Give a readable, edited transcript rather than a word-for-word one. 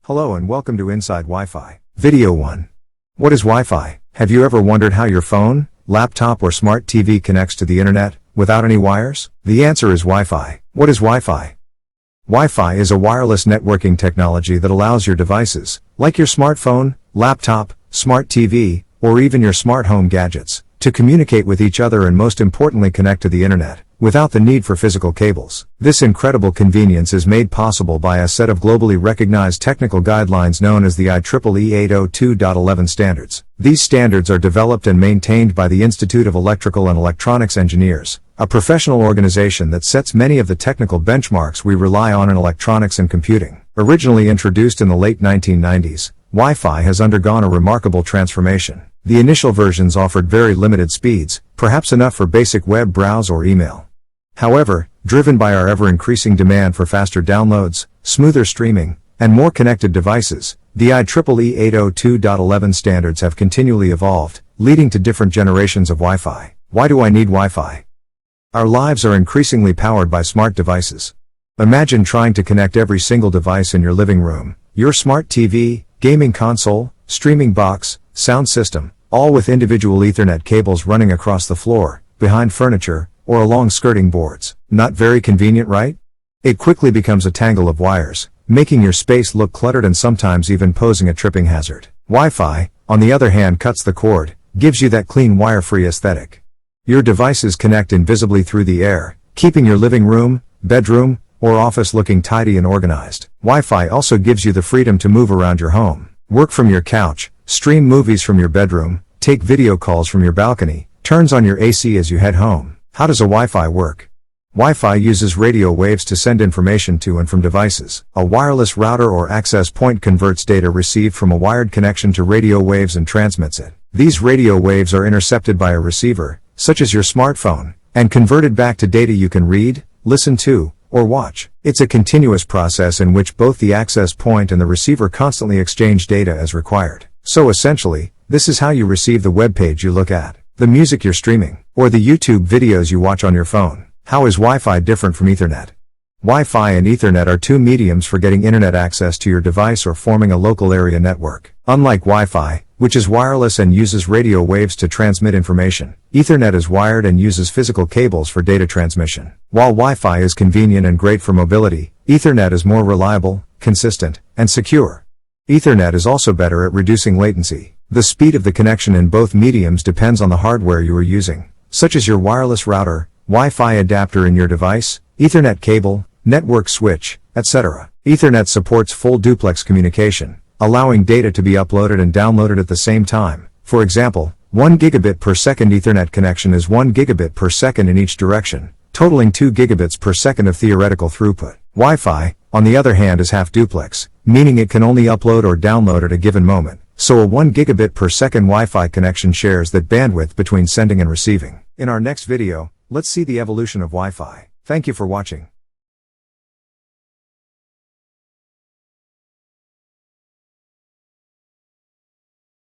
Hello and welcome to InsideWi-Fi. Video 1. What is Wi-Fi? Have you ever wondered how your phone, laptop or smart TV connects to the internet, without any wires? The answer is Wi-Fi. What is Wi-Fi? Wi-Fi is a wireless networking technology that allows your devices, like your smartphone, laptop, smart TV, or even your smart home gadgets, to communicate with each other and most importantly connect to the internet, without the need for physical cables. This incredible convenience is made possible by a set of globally recognized technical guidelines known as the IEEE 802.11 standards. These standards are developed and maintained by the Institute of Electrical and Electronics Engineers, a professional organization that sets many of the technical benchmarks we rely on in electronics and computing. Originally introduced in the late 1990s, Wi-Fi has undergone a remarkable transformation. The initial versions offered very limited speeds, perhaps enough for basic web browse or email. However, driven by our ever-increasing demand for faster downloads, smoother streaming, and more connected devices, the IEEE 802.11 standards have continually evolved, leading to different generations of Wi-Fi. Why do I need Wi-Fi? Our lives are increasingly powered by smart devices. Imagine trying to connect every single device in your living room, your smart TV, gaming console, streaming box, sound system, all with individual Ethernet cables running across the floor, behind furniture, or along skirting boards. Not very convenient, right? It quickly becomes a tangle of wires, making your space look cluttered and sometimes even posing a tripping hazard. Wi-Fi, on the other hand, cuts the cord, gives you that clean wire-free aesthetic. Your devices connect invisibly through the air, keeping your living room, bedroom, or office looking tidy and organized. Wi-Fi also gives you the freedom to move around your home, work from your couch, stream movies from your bedroom, take video calls from your balcony, turns on your AC as you head home. How does a Wi-Fi work? Wi-Fi uses radio waves to send information to and from devices. A wireless router or access point converts data received from a wired connection to radio waves and transmits it. These radio waves are intercepted by a receiver, such as your smartphone, and converted back to data you can read, listen to, or watch. It's a continuous process in which both the access point and the receiver constantly exchange data as required. So essentially, this is how you receive the web page you look at, the music you're streaming, or the YouTube videos you watch on your phone. How is Wi-Fi different from Ethernet? Wi-Fi and Ethernet are two mediums for getting internet access to your device or forming a local area network. Unlike Wi-Fi, which is wireless and uses radio waves to transmit information, Ethernet is wired and uses physical cables for data transmission. While Wi-Fi is convenient and great for mobility, Ethernet is more reliable, consistent, and secure. Ethernet is also better at reducing latency. The speed of the connection in both mediums depends on the hardware you are using, such as your wireless router, Wi-Fi adapter in your device, Ethernet cable, network switch, etc. Ethernet supports full duplex communication, allowing data to be uploaded and downloaded at the same time. For example, 1 gigabit per second Ethernet connection is 1 gigabit per second in each direction, totaling 2 gigabits per second of theoretical throughput. Wi-Fi, on the other hand, is half duplex, meaning it can only upload or download at a given moment. So a 1 gigabit per second Wi-Fi connection shares that bandwidth between sending and receiving. In our next video, let's see the evolution of Wi-Fi. Thank you for watching.